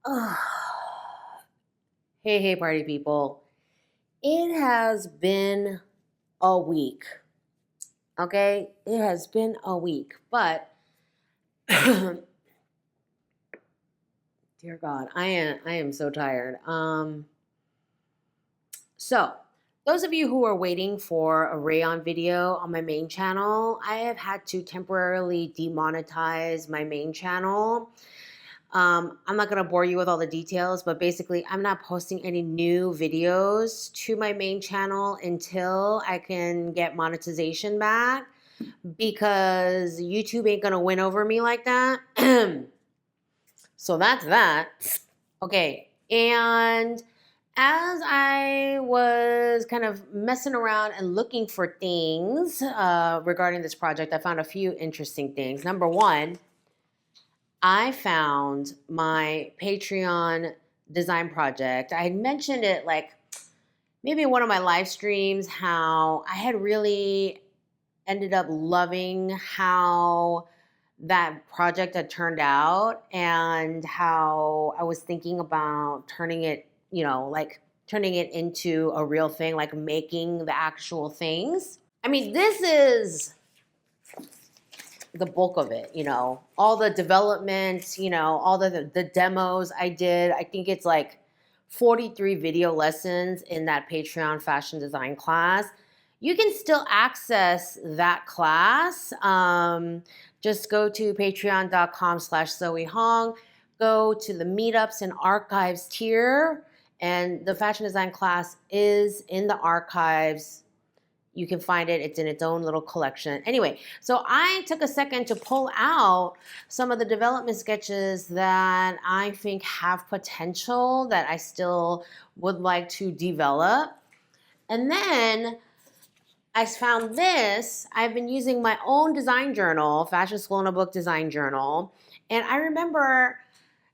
Ugh. Hey, party people. It has been a week. Okay? It has been a week. But dear God, I am so tired. So those of you who are waiting for a Rayon video on my main channel, I have had to temporarily demonetize my main channel. I'm not going to bore you with all the details, but basically, I'm not posting any new videos to my main channel until I can get monetization back because YouTube ain't going to win over me like that. So that's that. Okay. And as I was kind of messing around and looking for things regarding this project, I found a few interesting things. Number one, I found my Patreon design project. I had mentioned it like maybe in one of my live streams how I had really ended up loving how that project had turned out and how I was thinking about turning it, like turning it into a real thing, like making the actual things. I mean, this is the bulk of it, all the development, all the demos I did. I think it's like 43 video lessons in that Patreon fashion design class. You can still access that class. Just go to patreon.com/Zoe Hong, go to the meetups and archives tier, and the fashion design class is in the archives. You can find it. It's in its own little collection. Anyway, so I took a second to pull out some of the development sketches that I think have potential that I still would like to develop. And then I found this. I've been using my own design journal, Fashion School in a Book design journal. And I remember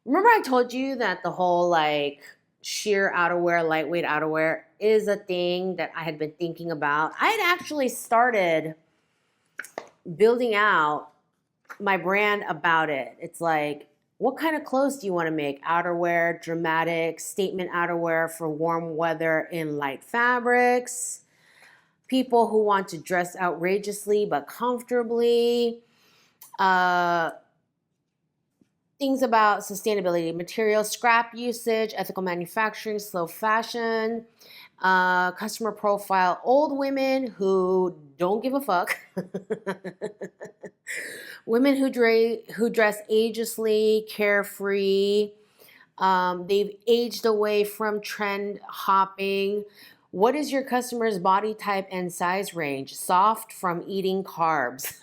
I told you that the whole like sheer outerwear, lightweight outerwear is a thing that I had been thinking about. I had actually started building out my brand about it. It's like, what kind of clothes do you want to make? Outerwear, dramatic, statement outerwear for warm weather in light fabrics. People who want to dress outrageously but comfortably. Things about sustainability, materials, scrap usage, ethical manufacturing, slow fashion, customer profile, old women who don't give a fuck, women who dress agelessly, carefree, they've aged away from trend hopping. What is your customer's body type and size range? Soft from eating carbs.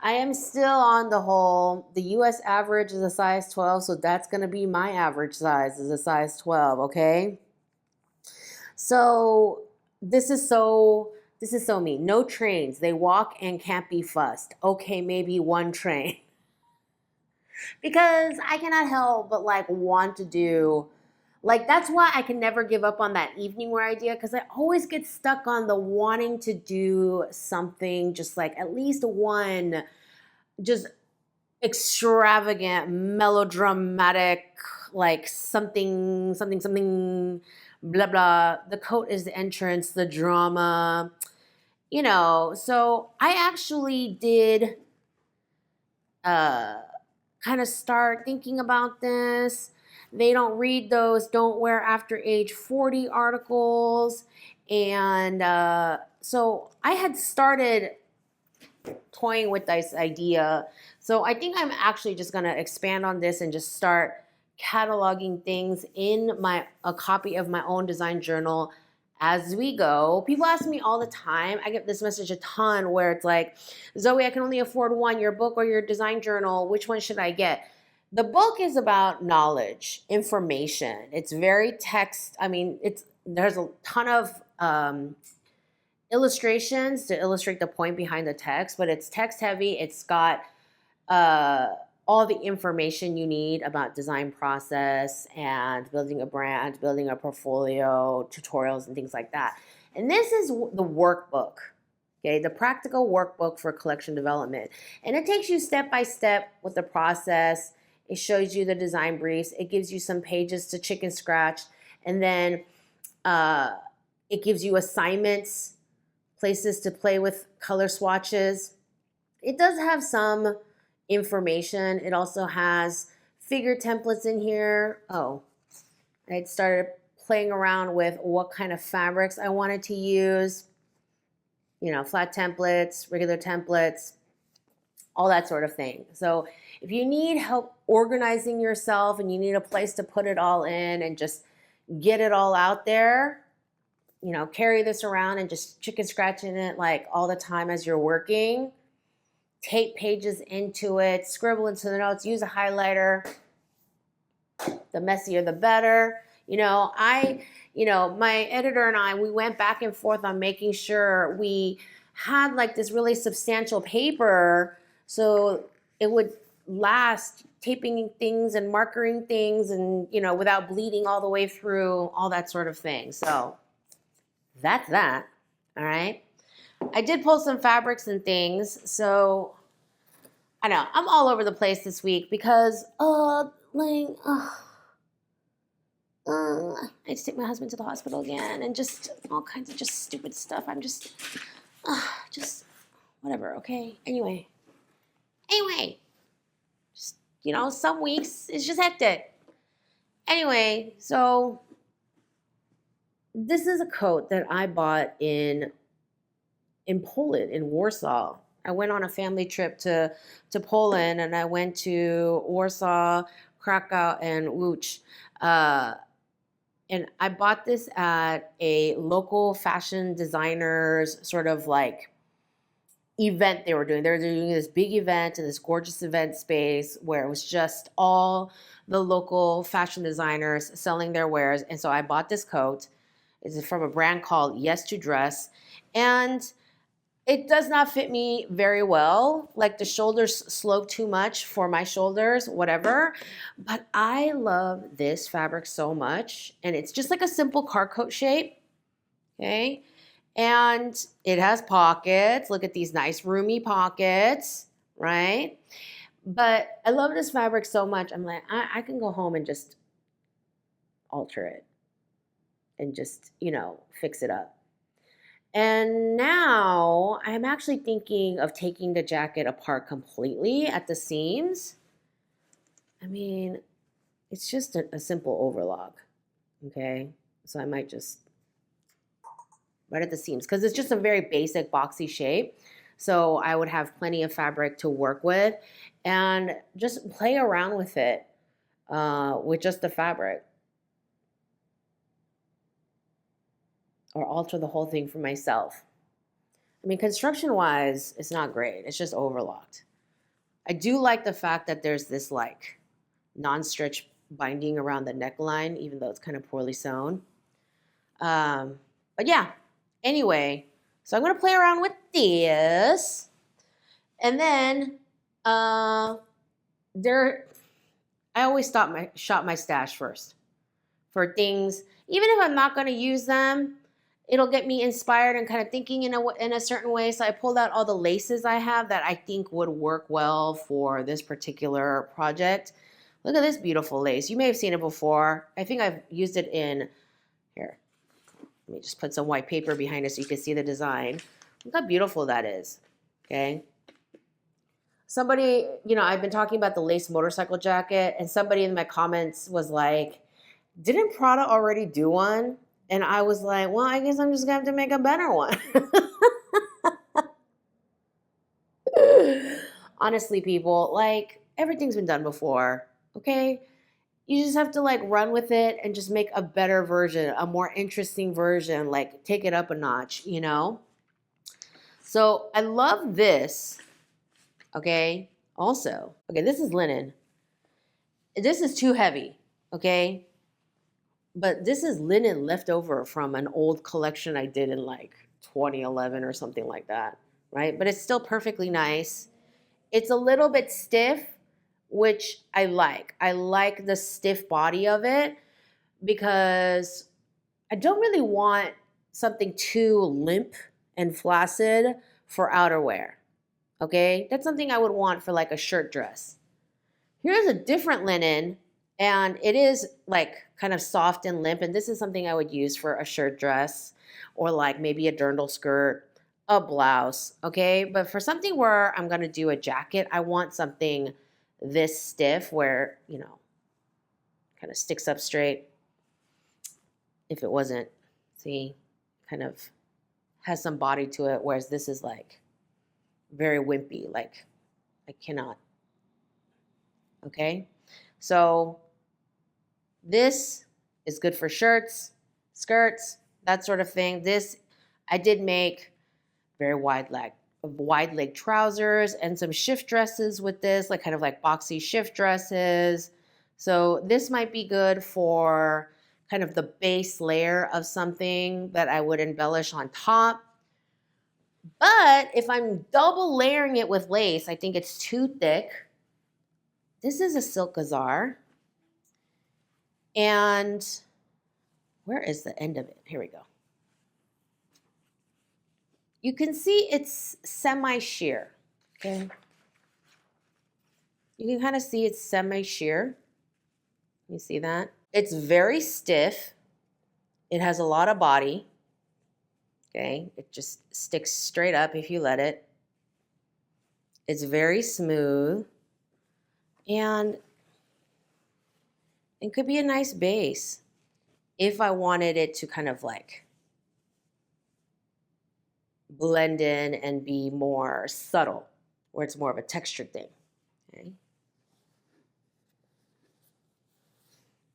I am still on the whole, the US average is a size 12, so that's going to be my average size is a size 12, okay? So this is so me. No trains. They walk and can't be fussed. Okay, maybe one train. Because I cannot help but like want to do like that's why I can never give up on that evening wear idea because I always get stuck on the wanting to do something just like at least one just extravagant, melodramatic, like something, blah, blah. The coat is the entrance, the drama, So I actually did uh, kind of start thinking about this. They don't read those don't wear after age 40 articles. And so I had started toying with this idea. So I think I'm actually just going to expand on this and just start cataloging things in a copy of my own design journal as we go. People ask me all the time. I get this message a ton where it's like, Zoe, I can only afford one, your book or your design journal. Which one should I get? The book is about knowledge, information. It's very text. I mean, there's a ton of illustrations to illustrate the point behind the text, but it's text heavy. It's got all the information you need about design process and building a brand, building a portfolio, tutorials, and things like that. And this is the workbook. Okay, the practical workbook for collection development. And it takes you step by step with the process. It shows you the design briefs. It gives you some pages to chicken scratch. And then it gives you assignments, places to play with color swatches. It does have some information. It also has figure templates in here. Oh, I started playing around with what kind of fabrics I wanted to use. You know, flat templates, regular templates, all that sort of thing. So if you need help organizing yourself and you need a place to put it all in and just get it all out there, you know, carry this around and just chicken scratching it like all the time as you're working, tape pages into it, scribble into the notes, use a highlighter. The messier, the better. My editor and I, we went back and forth on making sure we had like this really substantial paper so it would last, taping things and markering things and, without bleeding all the way through, all that sort of thing. So that's that, all right? I did pull some fabrics and things, so I know, I'm all over the place this week because, I had to take my husband to the hospital again and just all kinds of just stupid stuff. I'm just whatever, okay? Anyway, just, some weeks it's just hectic. Anyway, so this is a coat that I bought in Poland, in Warsaw. I went on a family trip to Poland, and I went to Warsaw, Krakow, and Łódź. And I bought this at a local fashion designers sort of like event they were doing. They were doing this big event in this gorgeous event space where it was just all the local fashion designers selling their wares. And so I bought this coat. It's from a brand called Yes to Dress. And it does not fit me very well. Like the shoulders slope too much for my shoulders, whatever. But I love this fabric so much. And it's just like a simple car coat shape, okay? And it has pockets. Look at these nice roomy pockets, right? But I love this fabric so much. I'm like, I can go home and just alter it and just, fix it up. And now I'm actually thinking of taking the jacket apart completely at the seams. I mean, it's just a simple overlock, okay? So I might just, right at the seams, because it's just a very basic boxy shape. So I would have plenty of fabric to work with and just play around with it with just the fabric. Or alter the whole thing for myself. I mean, construction-wise, it's not great. It's just overlocked. I do like the fact that there's this like non-stretch binding around the neckline, even though it's kind of poorly sewn. But yeah, anyway, so I'm gonna play around with this. And then I always shop my stash first for things, even if I'm not gonna use them. It'll get me inspired and kind of thinking in a certain way. So I pulled out all the laces I have that I think would work well for this particular project. Look at this beautiful lace. You may have seen it before. I think I've used it in, here, let me just put some white paper behind it so you can see the design. Look how beautiful that is, okay? Somebody, I've been talking about the lace motorcycle jacket, and somebody in my comments was like, didn't Prada already do one? And I was like, well, I guess I'm just going to have to make a better one. Honestly, people, like, everything's been done before, okay? You just have to, like, run with it and just make a better version, a more interesting version, like, take it up a notch, So I love this, okay? Also, okay, this is linen. This is too heavy, okay? But this is linen left over from an old collection I did in like 2011 or something like that, right? But it's still perfectly nice. It's a little bit stiff, which I like. I like the stiff body of it because I don't really want something too limp and flaccid for outerwear. Okay, that's something I would want for like a shirt dress. Here's a different linen, and it is like kind of soft and limp, and this is something I would use for a shirt dress or like maybe a dirndl skirt, a blouse, okay? But for something where I'm gonna do a jacket, I want something this stiff where, you know, kind of sticks up straight. If it wasn't, see, kind of has some body to it, whereas this is like very wimpy, like I cannot. Okay, so this is good for shirts, skirts, that sort of thing. This, I did make very wide leg trousers and some shift dresses with this, like kind of like boxy shift dresses. So this might be good for kind of the base layer of something that I would embellish on top. But if I'm double layering it with lace, I think it's too thick. This is a silk gazar. And where is the end of it? Here we go. You can see it's semi-sheer, okay? You can kind of see it's semi-sheer. You see that? It's very stiff. It has a lot of body, okay? It just sticks straight up if you let it. It's very smooth. And it could be a nice base if I wanted it to kind of like blend in and be more subtle, where it's more of a textured thing. Okay.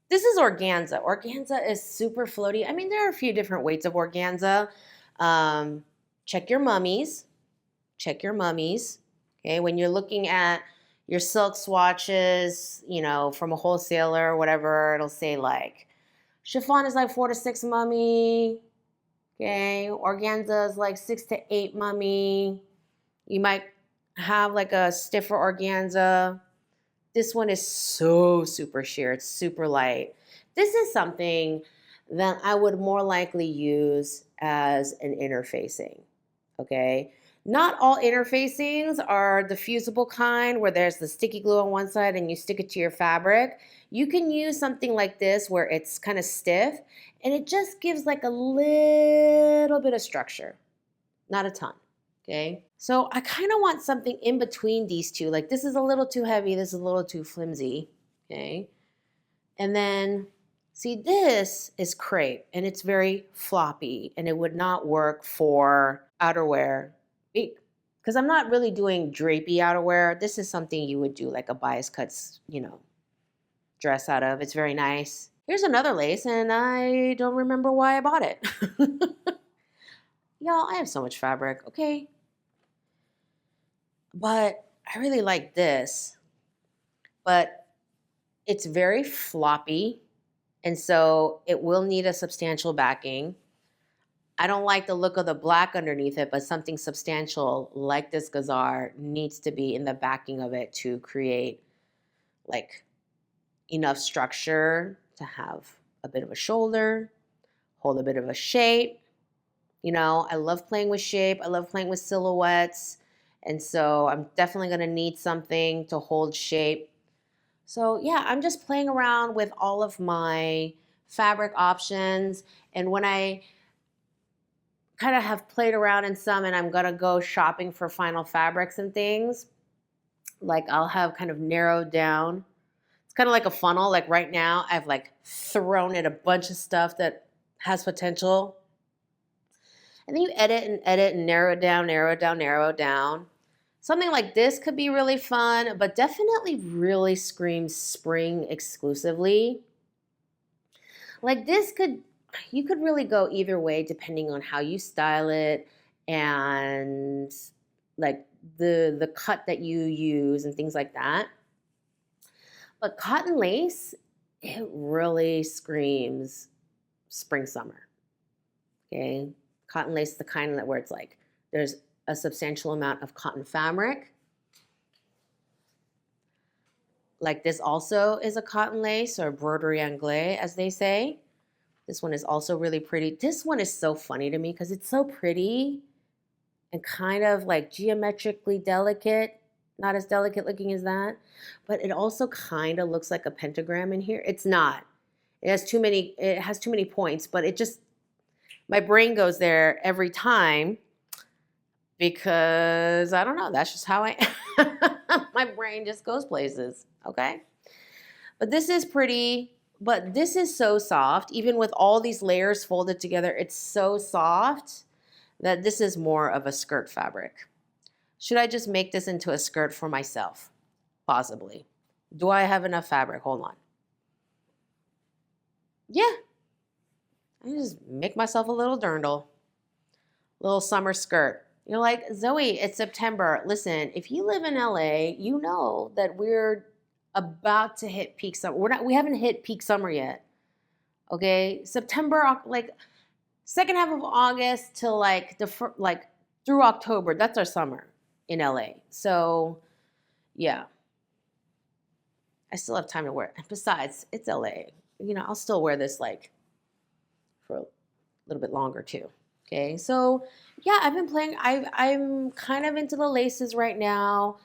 This is organza. Organza is super floaty. I mean, there are a few different weights of organza. Check your mummies. Check your mummies. Okay, when you're looking at your silk swatches, you know, from a wholesaler or whatever, it'll say like chiffon is like 4 to 6 mummy. Okay, organza is like 6 to 8 mummy. You might have like a stiffer organza. This one is so super sheer. It's super light. This is something that I would more likely use as an interfacing. Okay. Not all interfacings are the fusible kind where there's the sticky glue on one side and you stick it to your fabric. You can use something like this where it's kind of stiff and it just gives like a little bit of structure, not a ton, okay? So I kind of want something in between these two. Like this is a little too heavy, this is a little too flimsy, okay? And then, see, this is crepe and it's very floppy and it would not work for outerwear because I'm not really doing drapey outerwear. This is something you would do like a bias cuts, you know, dress out of. It's very nice. Here's another lace and I don't remember why I bought it. Y'all, I have so much fabric, okay? But I really like this. But it's very floppy, and so it will need a substantial backing. I don't like the look of the black underneath it, but something substantial like this gazar needs to be in the backing of it to create like enough structure to have a bit of a shoulder, hold a bit of a shape. You know, I love playing with shape. I love playing with silhouettes. And so I'm definitely going to need something to hold shape. So yeah, I'm just playing around with all of my fabric options. And when I kind of have played around in some and I'm going to go shopping for final fabrics and things, like I'll have kind of narrowed down. It's kind of like a funnel. Like right now, I've like thrown in a bunch of stuff that has potential. And then you edit and narrow it down, narrow it down, narrow it down. Something like this could be really fun, but definitely really screams spring exclusively. Like this could, you could really go either way depending on how you style it and like the cut that you use and things like that. But cotton lace, it really screams spring summer. Okay, cotton lace is the kind that where it's like there's a substantial amount of cotton fabric. Like this also is a cotton lace or broderie anglaise, as they say. This one is also really pretty. This one is so funny to me because it's so pretty, and kind of like geometrically delicate. Not as delicate looking as that, but it also kind of looks like a pentagram in here. It's not. It has too many points, but it just, my brain goes there every time because I don't know, that's just how I my brain just goes places, okay? But this is pretty, but this is so soft. Even with all these layers folded together, it's so soft that this is more of a skirt fabric. Should I just make this into a skirt for myself? Possibly. Do I have enough fabric? Hold on. Yeah. I just make myself a little dirndl, little summer skirt. You're like, Zoe, it's September. Listen, if you live in LA, you know that we're about to hit peak summer. We haven't hit peak summer yet. Okay? September, like second half of August till like through October, that's our summer in LA. So, yeah. I still have time to wear it. And besides, it's LA. You know, I'll still wear this like for a little bit longer too. Okay, so yeah, I've been playing. I'm kind of into the laces right now.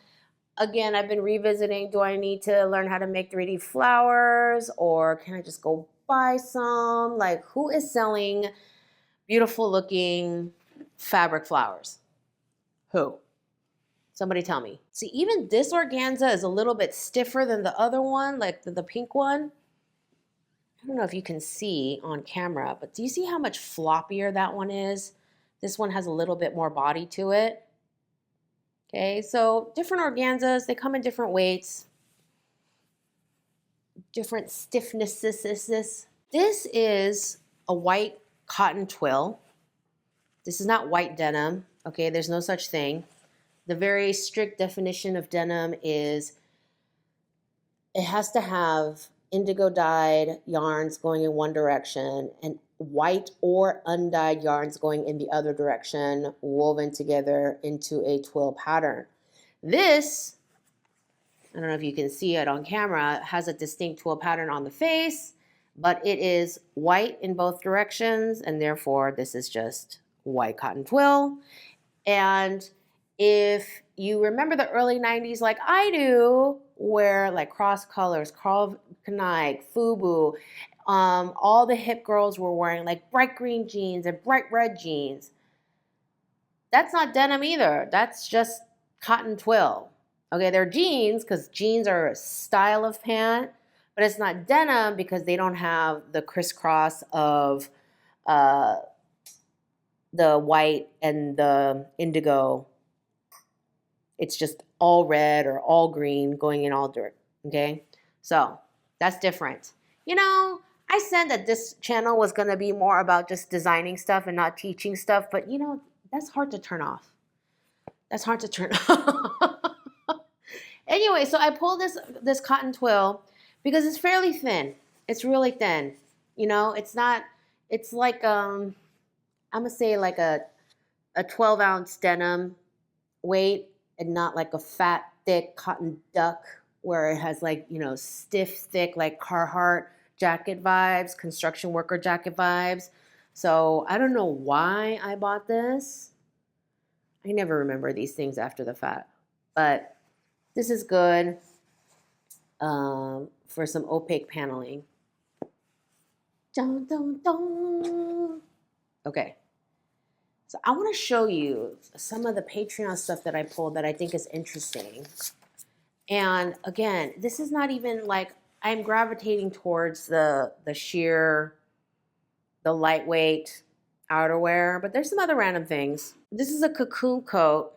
Again, I've been revisiting. Do I need to learn how to make 3D flowers, or can I just go buy some? Like, who is selling beautiful looking fabric flowers? Who? Somebody tell me. See, even this organza is a little bit stiffer than the other one, like the pink one. I don't know if you can see on camera, but do you see how much floppier that one is? This one has a little bit more body to it. Okay, so different organzas, they come in different weights, different stiffnesses. This is a white cotton twill. This is not white denim, okay? There's no such thing. The very strict definition of denim is it has to have indigo dyed yarns going in one direction and white or undyed yarns going in the other direction, woven together into a twill pattern. This, I don't know if you can see it on camera, has a distinct twill pattern on the face, but it is white in both directions, and therefore this is just white cotton twill. And if you remember the early 90s like I do, where like cross colors, Carl Knight, FUBU, all the hip girls were wearing like bright green jeans and bright red jeans. That's not denim either. That's just cotton twill. Okay, they're jeans because jeans are a style of pant, but it's not denim because they don't have the crisscross of the white and the indigo. It's just all red or all green going in all dirt, okay? So that's different. You know, I said that this channel was going to be more about just designing stuff and not teaching stuff, but you know, that's hard to turn off. That's hard to turn off. Anyway, so I pulled this cotton twill because it's fairly thin. It's really thin. You know, it's not, it's like, I'm going to say like a 12-ounce denim weight, and not like a fat, thick cotton duck where it has like, you know, stiff, thick, like Carhartt jacket vibes, construction worker jacket vibes. So I don't know why I bought this. I never remember these things after the fact, but this is good for some opaque paneling. Dun, dun, dun. Okay. So I want to show you some of the Patreon stuff that I pulled that I think is interesting. And again, this is not even like I'm gravitating towards the sheer, the lightweight outerwear, but there's some other random things. This is a cocoon coat.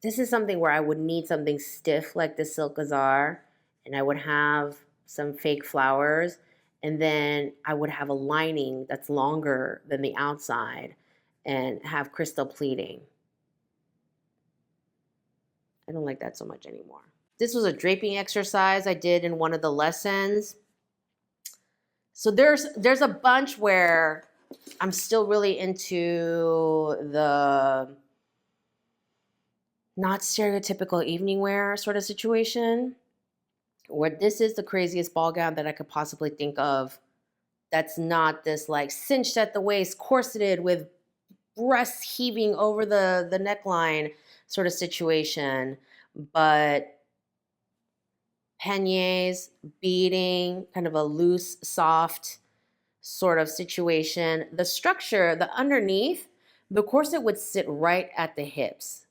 This is something where I would need something stiff like the Silk Azar, and I would have some fake flowers. And then I would have a lining that's longer than the outside and have crystal pleating. I don't like that so much anymore. This was a draping exercise I did in one of the lessons. So there's a bunch where I'm still really into the not stereotypical evening wear sort of situation, where this is the craziest ball gown that I could possibly think of. That's not this like cinched at the waist, corseted with breasts heaving over the neckline sort of situation. But peignets, beading, kind of a loose, soft sort of situation. The structure, the underneath, the corset would sit right at the hips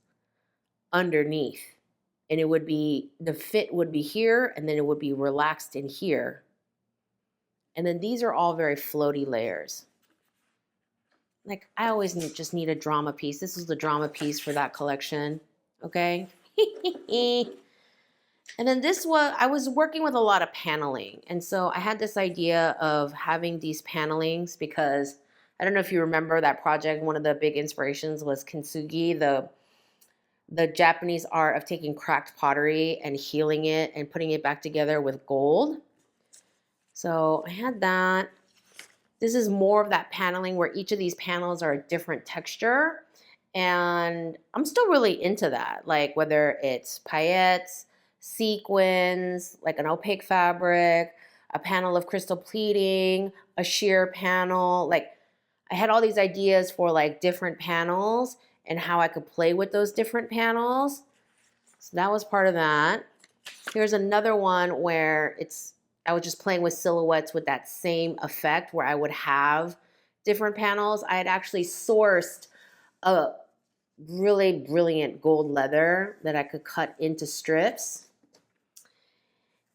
underneath. And it would be, the fit would be here, and then it would be relaxed in here. And then these are all very floaty layers. Like, I always just need a drama piece. This is the drama piece for that collection, okay? And then this was, I was working with a lot of paneling. And so I had this idea of having these panelings because I don't know if you remember that project. One of the big inspirations was kintsugi, the Japanese art of taking cracked pottery and healing it and putting it back together with gold. So I had that. This is more of that paneling where each of these panels are a different texture. And I'm still really into that. Like whether it's paillettes, sequins, like an opaque fabric, a panel of crystal pleating, a sheer panel. Like I had all these ideas for like different panels and how I could play with those different panels. So that was part of that. Here's another one where I was just playing with silhouettes with that same effect where I would have different panels. I had actually sourced a really brilliant gold leather that I could cut into strips.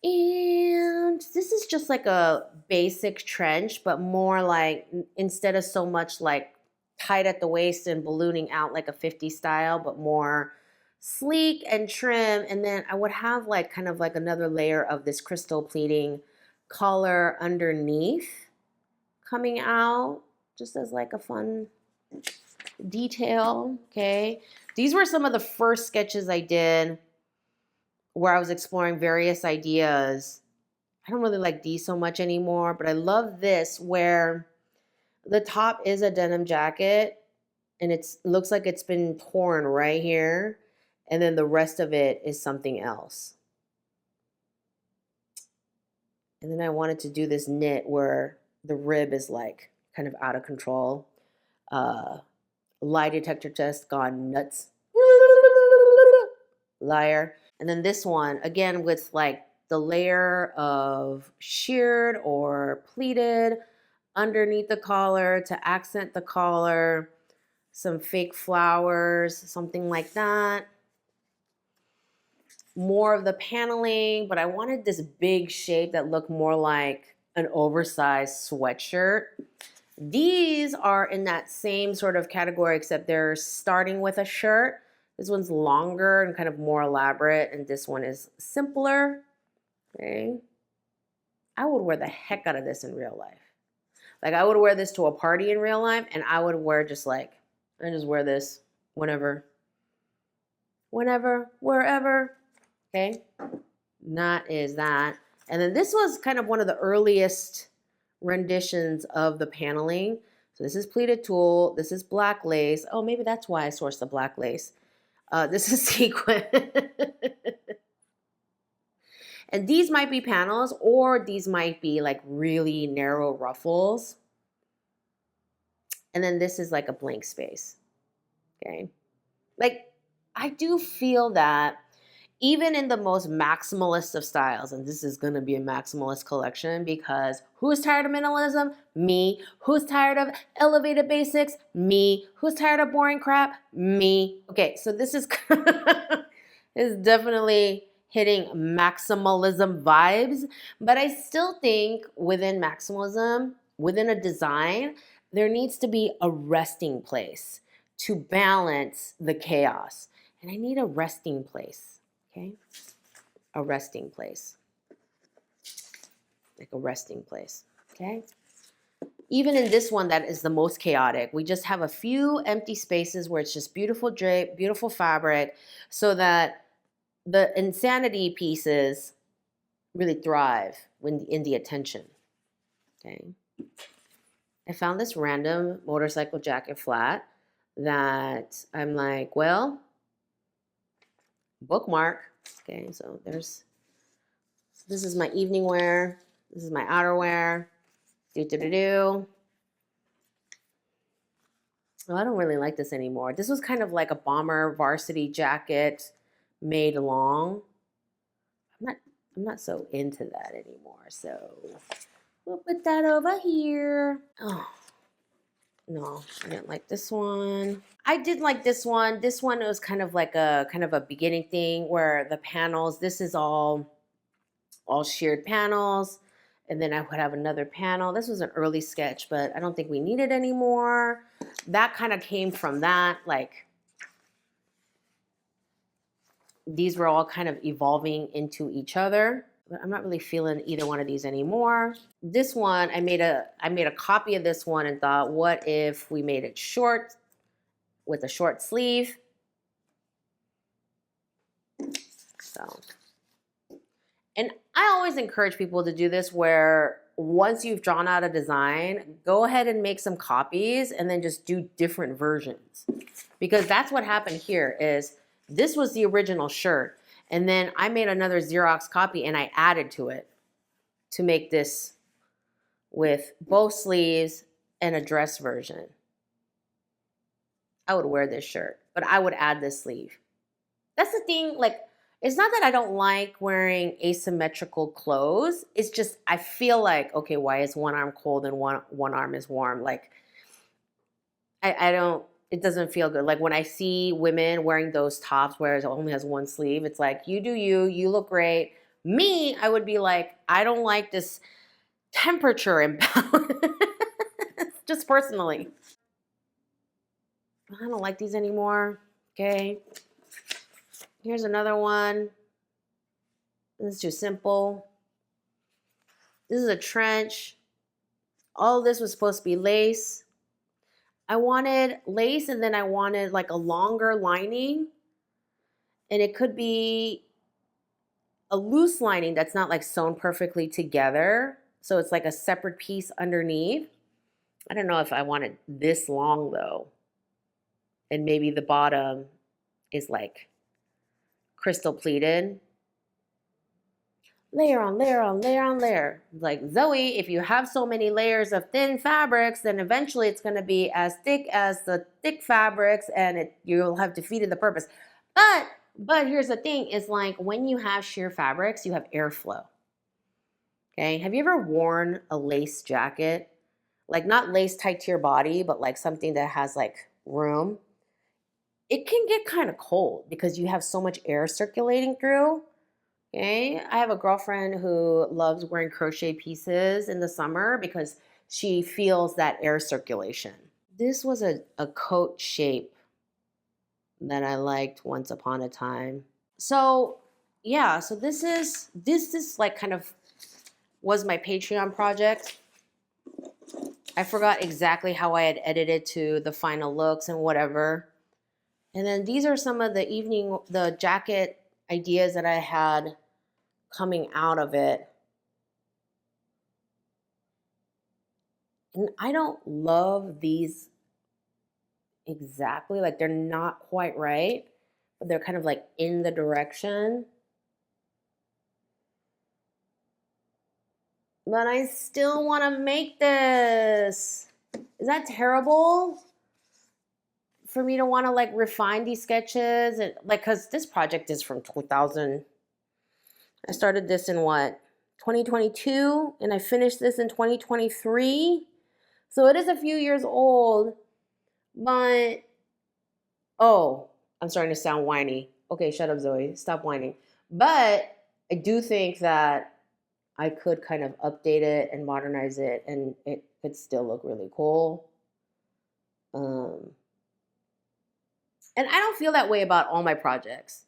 And this is just like a basic trench, but more like, instead of so much like tight at the waist and ballooning out like a 50 style, but more sleek and trim. And then I would have like kind of like another layer of this crystal pleating collar underneath coming out just as like a fun detail. Okay. These were some of the first sketches I did where I was exploring various ideas. I don't really like these so much anymore, but I love this where the top is a denim jacket and it looks like it's been torn right here. And then the rest of it is something else. And then I wanted to do this knit where the rib is like kind of out of control. Lie detector test gone nuts. Liar. And then this one, again, with like the layer of sheared or pleated underneath the collar to accent the collar, some fake flowers, something like that. More of the paneling, but I wanted this big shape that looked more like an oversized sweatshirt. These are in that same sort of category, except they're starting with a shirt. This one's longer and kind of more elaborate, and this one is simpler. Okay. I would wear the heck out of this in real life. Like I would wear this to a party in real life, and I would wear just like, I just wear this whenever, wherever. Okay. That is that. And then this was kind of one of the earliest renditions of the paneling. So this is pleated tulle. This is black lace. Oh, maybe that's why I sourced the black lace. This is sequin. And these might be panels, or these might be like really narrow ruffles. And then this is like a blank space. Okay. Like I do feel that even in the most maximalist of styles, and this is going to be a maximalist collection because who's tired of minimalism? Me. Who's tired of elevated basics? Me. Who's tired of boring crap? Me. Okay, so this is is definitely hitting maximalism vibes, but I still think within maximalism, within a design, there needs to be a resting place to balance the chaos. And I need a resting place. Okay, a resting place, like a resting place, okay? Even in this one that is the most chaotic, we just have a few empty spaces where it's just beautiful drape, beautiful fabric, so that the insanity pieces really thrive in the attention, okay? I found this random motorcycle jacket flat that I'm like, well, bookmark. Okay, so this is my evening wear. This is my outerwear. Oh, I don't really like this anymore. This was kind of like a bomber varsity jacket made long. I'm not I'm not so into that anymore. So we'll put that over here. Oh, no, I didn't like this one. I did like this one. This one was kind of a beginning thing where the panels, this is all sheared panels. And then I would have another panel. This was an early sketch, but I don't think we need it anymore. That kind of came from that. Like these were all kind of evolving into each other. But I'm not really feeling either one of these anymore. This one, I made a copy of this one and thought, what if we made it short with a short sleeve? So, and I always encourage people to do this where once you've drawn out a design, go ahead and make some copies and then just do different versions. Because that's what happened here is this was the original shirt. And then I made another Xerox copy and I added to it to make this with both sleeves and a dress version. I would wear this shirt, but I would add this sleeve. That's the thing, like, it's not that I don't like wearing asymmetrical clothes. It's just I feel like, okay, why is one arm cold and one arm is warm? Like, I don't, it doesn't feel good. Like when I see women wearing those tops where it only has one sleeve, it's like, you do you look great. Me, I would be like, I don't like this temperature imbalance. Just personally. I don't like these anymore. Okay. Here's another one. This is too simple. This is a trench. All of this was supposed to be lace. I wanted lace and then I wanted like a longer lining. And it could be a loose lining that's not like sewn perfectly together. So it's like a separate piece underneath. I don't know if I wanted this long though. And maybe the bottom is like crystal pleated. Layer on layer on layer on layer. Like, Zoe, if you have so many layers of thin fabrics, then eventually it's going to be as thick as the thick fabrics and you'll have defeated the purpose. But here's the thing is like when you have sheer fabrics, you have airflow. Okay. Have you ever worn a lace jacket? Like not lace tight to your body, but like something that has like room. It can get kind of cold because you have so much air circulating through. Okay, I have a girlfriend who loves wearing crochet pieces in the summer because she feels that air circulation. This was a coat shape that I liked once upon a time. So yeah, so this is like kind of was my Patreon project. I forgot exactly how I had edited to the final looks and whatever. And then these are some of the jacket ideas that I had coming out of it. And I don't love these exactly, like they're not quite right, but they're kind of like in the direction. But I still want to make this. Is that terrible? For me to want to like refine these sketches and like, cause this project is from 2000. I started this in what, 2022, and I finished this in 2023. So it is a few years old, but oh, I'm starting to sound whiny. Okay, shut up, Zoe. Stop whining. But I do think that I could kind of update it and modernize it, and it could still look really cool. And I don't feel that way about all my projects.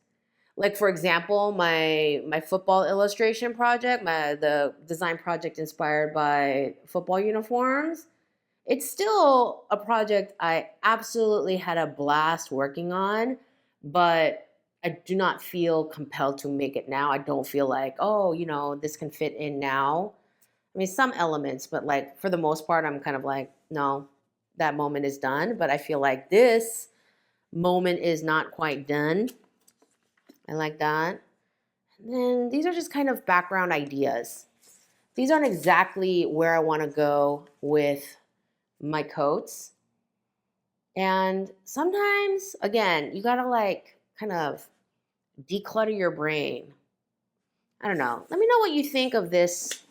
Like for example, my football illustration project, the design project inspired by football uniforms, it's still a project I absolutely had a blast working on, but I do not feel compelled to make it now. I don't feel like, oh, this can fit in now. I mean, some elements, but like for the most part, I'm kind of like, no, that moment is done. But I feel like this moment is not quite done. I like that. And then these are just kind of background ideas. These aren't exactly where I want to go with my coats. And sometimes, again, you gotta like kind of declutter your brain. I don't know. Let me know what you think of this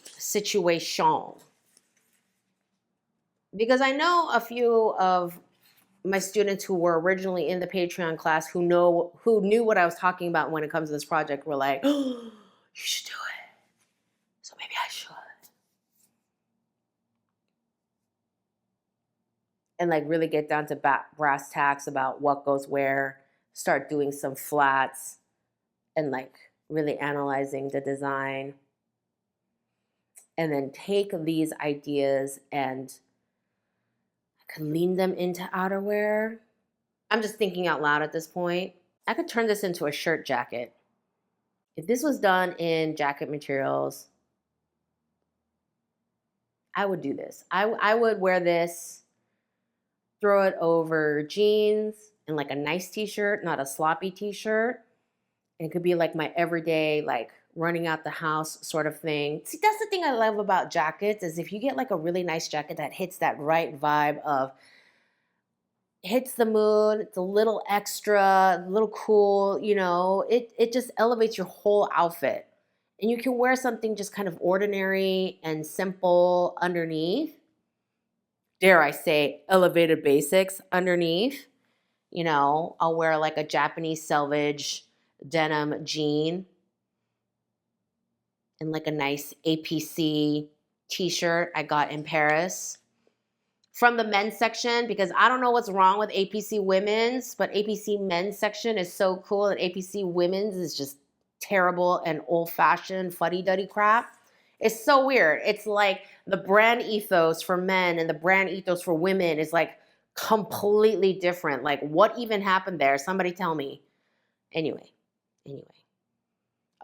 situation. Because I know a few of my students who were originally in the Patreon class who knew what I was talking about when it comes to this project were like, oh, you should do it. So maybe I should. And like really get down to brass tacks about what goes where, start doing some flats and like really analyzing the design. And then take these ideas and I could lean them into outerwear. I'm just thinking out loud at this point. I could turn this into a shirt jacket. If this was done in jacket materials, I would do this. I would wear this, throw it over jeans and like a nice t-shirt, not a sloppy t-shirt. It could be like my everyday, like running out the house sort of thing. See, that's the thing I love about jackets is if you get like a really nice jacket that hits that right vibe of hits the mood, it's a little extra, a little cool, you know, it just elevates your whole outfit. And you can wear something just kind of ordinary and simple underneath. Dare I say, elevated basics underneath. You know, I'll wear like a Japanese selvage denim jean and like a nice APC t-shirt I got in Paris from the men's section, because I don't know what's wrong with APC women's, but APC men's section is so cool, and APC women's is just terrible and old-fashioned fuddy-duddy crap. It's so weird. It's like the brand ethos for men and the brand ethos for women is like completely different. Like what even happened there? Somebody tell me. Anyway.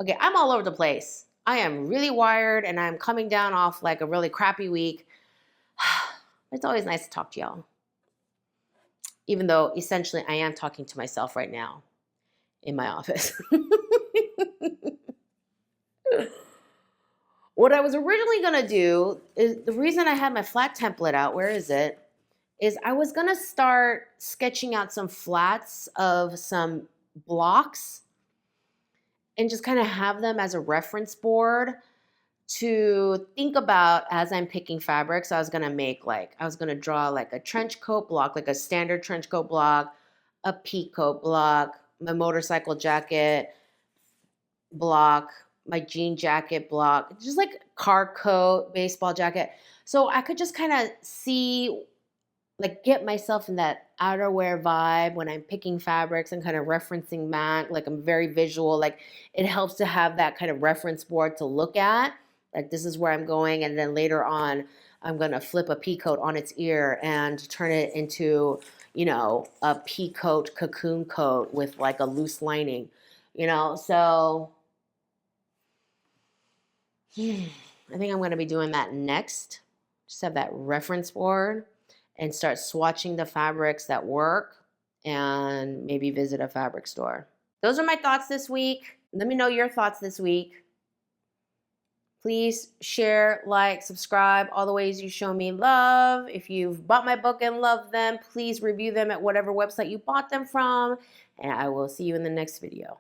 Okay, I'm all over the place. I am really wired and I'm coming down off like a really crappy week. It's always nice to talk to y'all. Even though essentially I am talking to myself right now in my office. What I was originally going to do is the reason I had my flat template out, where is it? Is I was going to start sketching out some flats of some blocks and just kind of have them as a reference board to think about as I'm picking fabrics. I was going to draw like a trench coat block, like a standard trench coat block, a pea coat block, my motorcycle jacket block, my jean jacket block, just like car coat, baseball jacket. So I could just kind of see, like get myself in that outerwear vibe when I'm picking fabrics and kind of referencing back. Like I'm very visual. Like it helps to have that kind of reference board to look at. Like this is where I'm going. And then later on, I'm going to flip a pea coat on its ear and turn it into, you know, a pea coat, cocoon coat with like a loose lining, you know? So I think I'm going to be doing that next. Just have that reference board and start swatching the fabrics that work and maybe visit a fabric store. Those are my thoughts this week. Let me know your thoughts this week. Please share, like, subscribe, all the ways you show me love. If you've bought my book and love them, please review them at whatever website you bought them from. And I will see you in the next video.